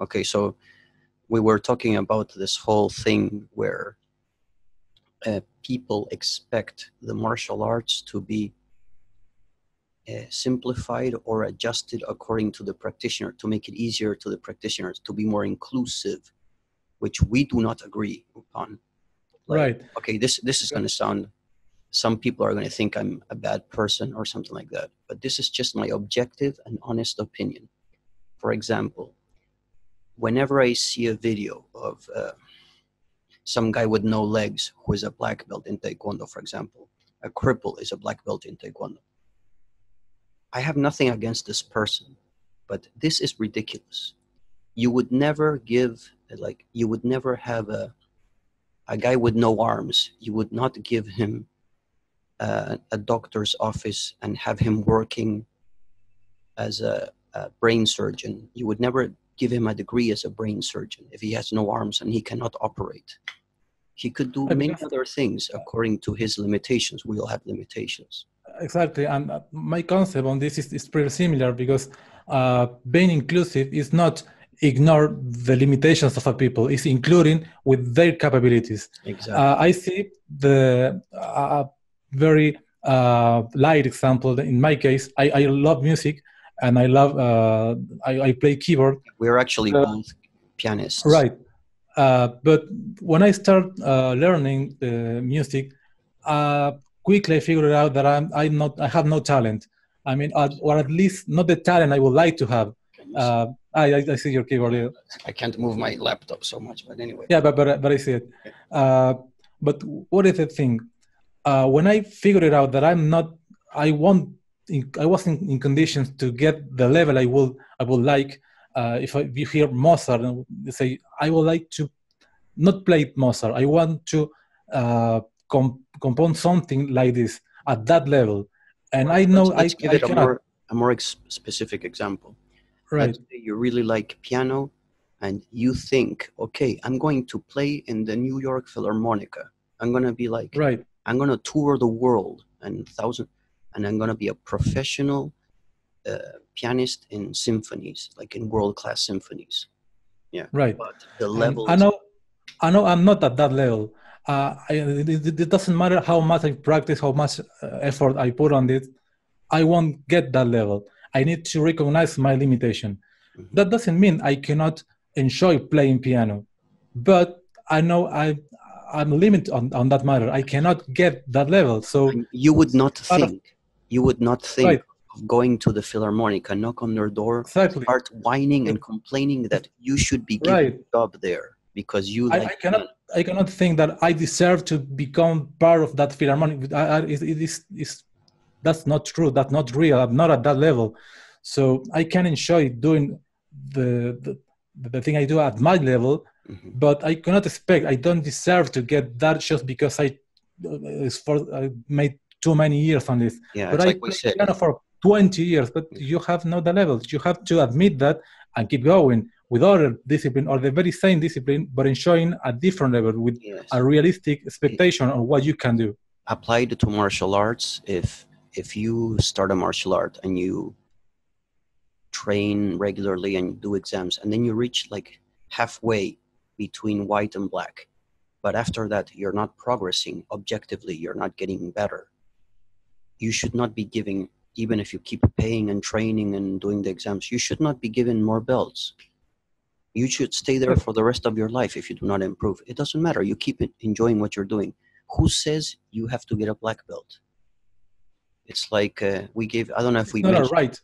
Okay, so we were talking about this whole thing where people expect the martial arts to be simplified or adjusted according to the practitioner, to make it easier to the practitioners, to be more inclusive, which we do not agree upon. Like, Right. Okay, this is going to sound, some people are going to think I'm a bad person or something like that, but this is just my objective and honest opinion. For example, whenever I see a video of some guy with no legs who is a black belt in Taekwondo, for example, a cripple is a black belt in Taekwondo, I have nothing against this person, but this is ridiculous. You would never give, like, you would never have a guy with no arms, you would not give him a doctor's office and have him working as a brain surgeon. You would never give him a degree as a brain surgeon if he has no arms and he cannot operate. He could do many other things according to his limitations. We all have limitations. Exactly, and my concept on this is pretty similar, because being inclusive is not ignore the limitations of a people, it's including with their capabilities. Exactly. I see the very light example. In my case, I love music, and I love I play keyboard. We're actually both pianists. Right. But when I start learning music, quickly I figured out that I have no talent. I mean, or at least not the talent I would like to have. I see your keyboard. I can't move my laptop so much, but anyway. Yeah, but I see it. But what is the thing? When I figured it out that I wasn't in conditions to get the level I would like. If you hear Mozart and they say, I would like to not play Mozart, I want to compose something like this at that level, and I know let's give it cannot. a more specific example. Right. Let's say you really like piano, and you think, okay, I'm going to play in the New York Philharmonica. I'm gonna be like, right. I'm gonna tour the world and I'm gonna be a professional pianist in symphonies, like in world-class symphonies. Yeah. Right. But the level. I know I'm not at that level. It doesn't matter how much I practice, how much effort I put on it, I won't get that level. I need to recognize my limitation. Mm-hmm. That doesn't mean I cannot enjoy playing piano, but I know I'm limited on that matter. I cannot get that level. So you would not think right. of going to the Philharmonic and knock on their door, exactly. Start whining and complaining that you should be given right. a job there because you I cannot think that I deserve to become part of that Philharmonic. That's not true. That's not real. I'm not at that level. So I can enjoy doing the thing I do at my level, mm-hmm. but I cannot expect, I don't deserve to get that just because I made too many years on this. Yeah, but I like played piano for 20 years, but you have not the levels. You have to admit that and keep going with other discipline or the very same discipline, but enjoying a different level with a realistic expectation on what you can do. Applied to martial arts, if you start a martial art and you train regularly and do exams, and then you reach like halfway between white and black, but after that you're not progressing objectively, you're not getting better, you should not be giving, even if you keep paying and training and doing the exams, you should not be given more belts. You should stay there for the rest of your life if you do not improve. It doesn't matter, you keep enjoying what you're doing. Who says you have to get a black belt? It's like we gave, I don't know if we mentioned. Right.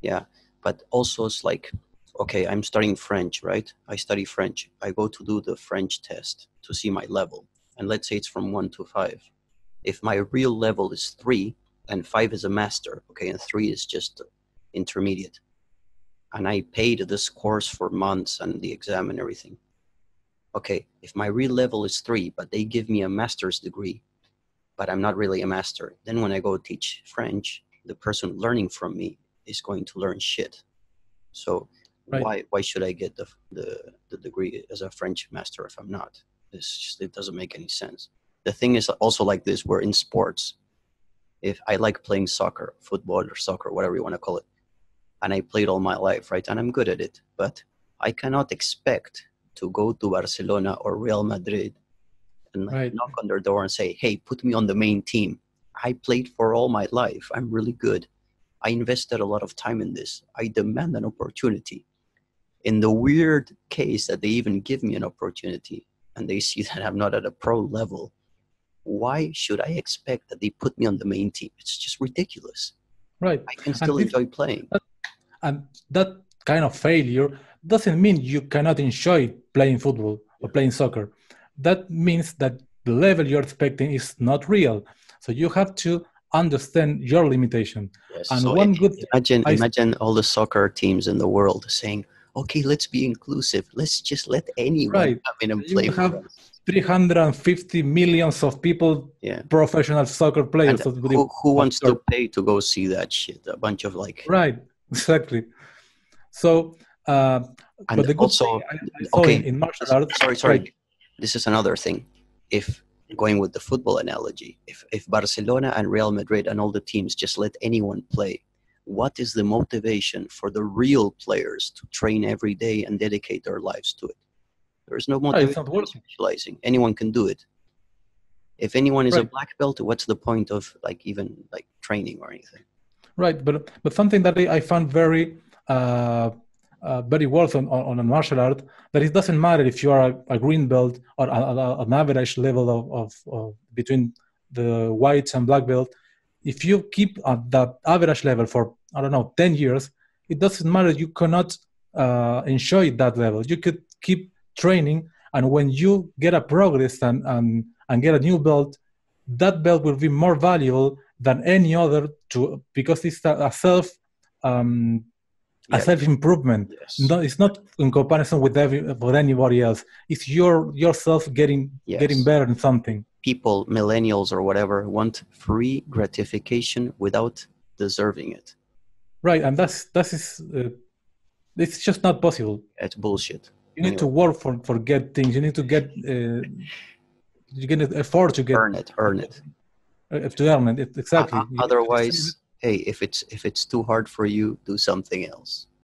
Yeah, but also it's like, okay, I'm studying French, right? I study French. I go to do the French test to see my level. And let's say it's from 1 to 5. If my real level is 3 and 5 is a master, okay, and 3 is just intermediate. And I paid this course for months and the exam and everything. Okay, if my real level is 3, but they give me a master's degree, but I'm not really a master, then when I go teach French, the person learning from me is going to learn shit. So right. why should I get the degree as a French master if I'm not? It doesn't make any sense. The thing is also like this, we're in sports. If I like playing soccer, football or soccer, whatever you want to call it, and I played all my life, right? And I'm good at it, but I cannot expect to go to Barcelona or Real Madrid and like Right. knock on their door and say, hey, put me on the main team. I played for all my life. I'm really good. I invested a lot of time in this. I demand an opportunity. In the weird case that they even give me an opportunity and they see that I'm not at a pro level, why should I expect that they put me on the main team? It's just ridiculous. Right. I can And still enjoy playing. And that kind of failure doesn't mean you cannot enjoy playing football or playing soccer. That means that the level you're expecting is not real. So you have to understand your limitation. Yes. And So one good imagine all the soccer teams in the world saying, okay, let's be inclusive. Let's just let anyone right. come in and You play will for have us. 350 millions of people, Yeah. professional soccer players. And who wants to pay to go see that shit? A bunch of like. Right, exactly. So, And but the good thing also, I saw okay, in martial arts. sorry. Right. This is another thing. If going with the football analogy, if Barcelona and Real Madrid and all the teams just let anyone play, what is the motivation for the real players to train every day and dedicate their lives to it? There is no Right, motivation it's not in working. specializing. Anyone can do it. If anyone is a Right. black belt, what's the point of like even like training or anything? Right, but something that I found very worth on a martial art, that it doesn't matter if you are a green belt or an average level of between the whites and black belt. If you keep at that average level for, I don't know, 10 years, it doesn't matter. You cannot enjoy that level. You could keep training, and when you get a progress and get a new belt, that belt will be more valuable than any other, because it's a self improvement. Yes. No, it's not in comparison with anybody else. It's yourself getting better in something. People, millennials or whatever, want free gratification without deserving it. Right, and it's just not possible. It's bullshit. You need to work for get things. You need to get you can afford to get earn it. To earn it. Exactly. Otherwise, hey, if it's too hard for you, do something else.